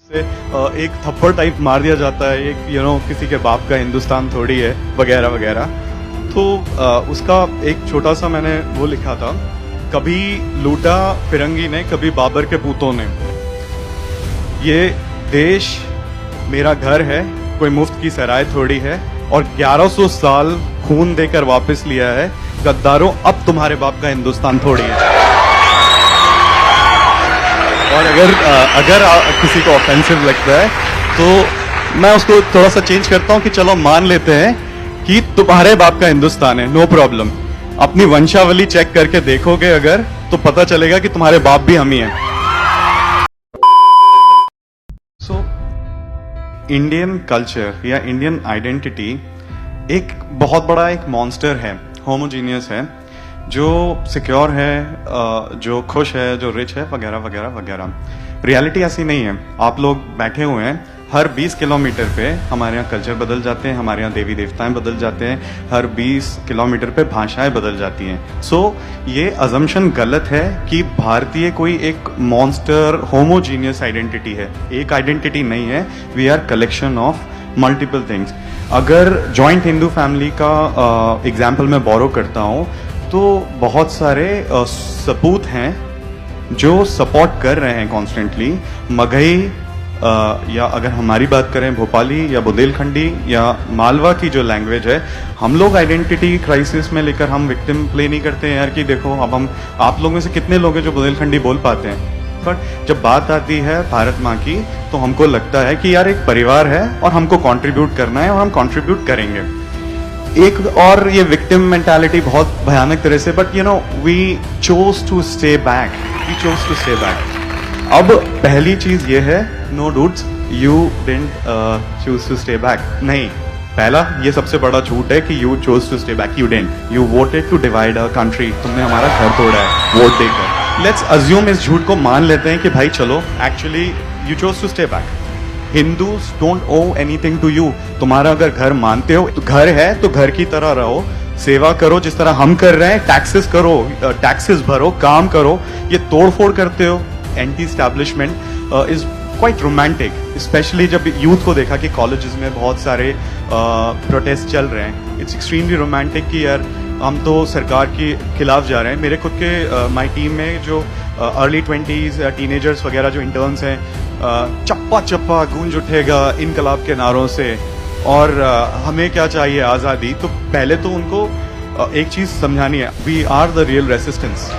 से एक थप्पड़ टाइप मार दिया जाता है, एक किसी के बाप का हिंदुस्तान थोड़ी है वगैरह वगैरह। तो उसका एक छोटा सा मैंने वो लिखा था, कभी लूटा फिरंगी ने, कभी बाबर के पूतों ने। ये देश मेरा घर है, कोई मुफ्त की सराय थोड़ी है, और 1100 साल खून देकर वापस लिया है। गद्दारों, अब तुम्हारे बाप का हिंदुस्तान थोड़ी है। और अगर किसी को ऑफेंसिव लगता है तो मैं उसको थोड़ा सा चेंज करता हूं कि चलो मान लेते हैं कि तुम्हारे बाप का हिंदुस्तान है, नो प्रॉब्लम। अपनी वंशावली चेक करके देखोगे अगर, तो पता चलेगा कि तुम्हारे बाप भी हम ही हैं। सो इंडियन कल्चर या इंडियन आइडेंटिटी एक बहुत बड़ा एक मॉन्स्टर है, होमोजीनियस है, जो सिक्योर है, जो खुश है, जो रिच है, वगैरह वगैरह वगैरह। रियलिटी ऐसी नहीं है। आप लोग बैठे हुए हैं, हर 20 किलोमीटर पे हमारे यहाँ कल्चर बदल जाते हैं, हमारे यहाँ देवी देवताएं बदल जाते हैं, हर 20 किलोमीटर पे भाषाएं बदल जाती हैं। सो ये अजम्पशन गलत है कि भारतीय कोई एक मॉन्स्टर होमोजीनियस आइडेंटिटी है। एक आइडेंटिटी नहीं है, we are collection of multiple things. अगर जॉइंट हिंदू फैमिली का एग्जाम्पल मैं बोरो करता हूँ, तो बहुत सारे सपूत हैं जो सपोर्ट कर रहे हैं कॉन्स्टेंटली। मगही या अगर हमारी बात करें भोपाली या बुंदेलखंडी या मालवा की जो लैंग्वेज है, हम लोग आइडेंटिटी क्राइसिस में लेकर हम विक्टिम प्ले नहीं करते हैं यार कि देखो अब हम, आप लोगों में से कितने लोग हैं जो बुंदेलखंडी बोल पाते हैं। बट जब बात आती है भारत माँ की, तो हमको लगता है कि यार एक परिवार है और हमको कंट्रीब्यूट करना है और हम कंट्रीब्यूट करेंगे। एक और ये विक्टिम मेंटालिटी बहुत भयानक तरह से, but we chose to stay back, अब पहली चीज ये है, no dudes, you didn't choose to stay back. नहीं, पहला ये सबसे बड़ा झूठ है कि you chose to stay back, you didn't, you voted to divide our country. तुमने हमारा घर तोड़ा है वोट देकर। लेट्स अज्यूम इस झूठ को मान लेते हैं कि भाई चलो actually you chose to stay back. Hindus don't owe anything to you. तुम्हारा अगर घर मानते हो तो घर है, तो घर की तरह रहो, सेवा करो जिस तरह हम कर रहे हैं, टैक्सेस करो, टैक्सेस भरो, काम करो। ये तोड़ फोड़ करते हो, anti establishment is quite romantic. Specially जब यूथ को देखा कि कॉलेजेस में बहुत सारे प्रोटेस्ट चल रहे हैं, इट्स एक्सट्रीमली रोमांटिक कि यार हम तो सरकार के खिलाफ जा रहे हैं। मेरे खुद के माई टीम में जो अर्ली 20s टीनेजर्स वगैरह जो इंटर्न्स हैं, चप्पा चप्पा गूंज उठेगा इनकलाब के नारों से, और हमें क्या चाहिए, आज़ादी। तो पहले तो उनको एक चीज़ समझानी है, we are the real resistance.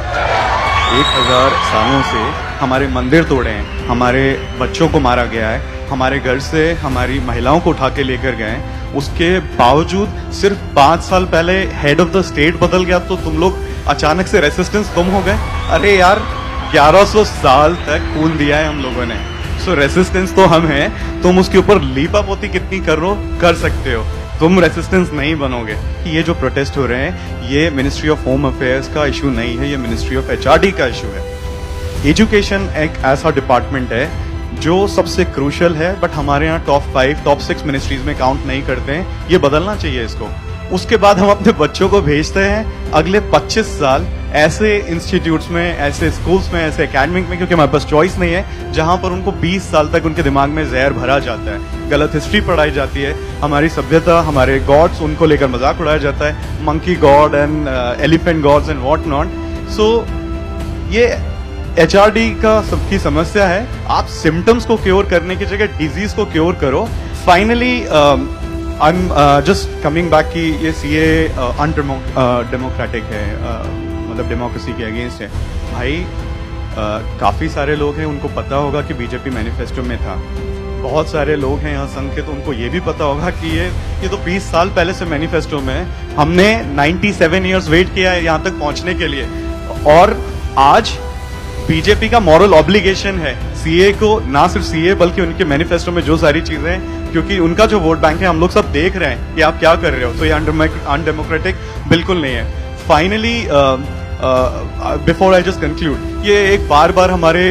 1000 सालों से हमारे मंदिर तोड़े हैं, हमारे बच्चों को मारा गया है, हमारे घर से हमारी महिलाओं को उठा के लेकर गए हैं। उसके बावजूद सिर्फ 5 साल पहले हेड ऑफ द स्टेट बदल गया तो तुम लोग अचानक से रेसिस्टेंस तुम हो गए। अरे यार 1100 साल तक खून दिया है हम लोगों ने। सो रेसिस्टेंस तो हम हैं, तुम उसके ऊपर लीपा पोती कितनी कर सकते हो, तुम रेसिस्टेंस नहीं बनोगे। ये जो प्रोटेस्ट हो रहे हैं, ये मिनिस्ट्री ऑफ होम अफेयर्स का इशू नहीं है, ये मिनिस्ट्री ऑफ HRD का इशू है। एजुकेशन एक ऐसा डिपार्टमेंट है जो सबसे क्रूशियल है, बट हमारे यहाँ टॉप 5 टॉप 6 मिनिस्ट्रीज में काउंट नहीं करते हैं। ये बदलना चाहिए इसको। उसके बाद हम अपने बच्चों को भेजते हैं अगले 25 साल ऐसे इंस्टीट्यूट्स में, ऐसे स्कूल्स में, ऐसे एकेडमिक में, क्योंकि हमारे पास चॉइस नहीं है, जहां पर उनको 20 साल तक उनके दिमाग में जहर भरा जाता है, गलत हिस्ट्री पढ़ाई जाती है, हमारी सभ्यता, हमारे गॉड्स, उनको लेकर मजाक उड़ाया जाता है, monkey god and elephant gods and what not. So ये HRD का सबकी समस्या है। आप सिम्टम्स को क्योर करने की जगह डिजीज को क्योर करो। Finally I am just coming back कि ये CA अनडेमोक्रेटिक है, मतलब डेमोक्रेसी के अगेंस्ट है। भाई काफी सारे लोग हैं, उनको पता होगा कि बीजेपी मैनिफेस्टो में था। बहुत सारे लोग हैं यहाँ संघ के, तो उनको ये भी पता होगा कि ये तो 20 साल पहले से मैनिफेस्टो में है। हमने 97 ईयर्स वेट किया है यहाँ तक पहुंचने के लिए, और आज बीजेपी का मॉरल ऑब्लिगेशन है CA को, ना सिर्फ CA बल्कि उनके मैनिफेस्टो में जो सारी चीजें, क्योंकि उनका जो वोट बैंक है हम लोग सब देख रहे हैं कि आप क्या कर रहे हो। तो ये अनडेमोक्रेटिक बिल्कुल नहीं है। Finally before I just conclude, ये एक बार बार हमारे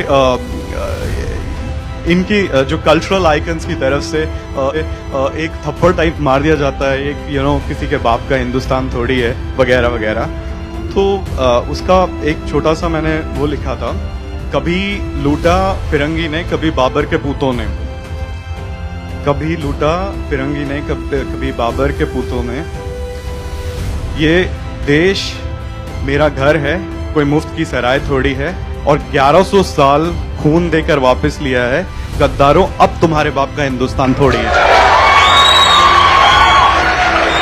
इनकी जो कल्चरल आइकन्स की तरफ से एक थप्पड़ टाइप मार दिया जाता है, एक किसी के बाप का हिंदुस्तान थोड़ी है वगैरह वगैरह। तो उसका एक छोटा सा मैंने वो लिखा था, कभी लूटा फिरंगी ने, कभी बाबर के पूतों ने। कभी लूटा फिरंगी ने, कभी बाबर के पूतों में। ये देश मेरा घर है, कोई मुफ्त की सराय थोड़ी है, और 1100 साल खून देकर वापस लिया है। गद्दारों, अब तुम्हारे बाप का हिंदुस्तान थोड़ी है।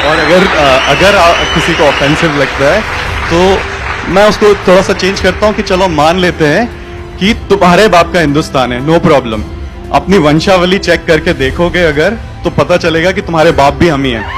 और अगर किसी को ऑफेंसिव लगता है तो मैं उसको थोड़ा सा चेंज करता हूं कि चलो मान लेते हैं कि तुम्हारे बाप का हिंदुस्तान है, नो प्रॉब्लम। अपनी वंशावली चेक करके देखोगे अगर, तो पता चलेगा कि तुम्हारे बाप भी हम ही हैं।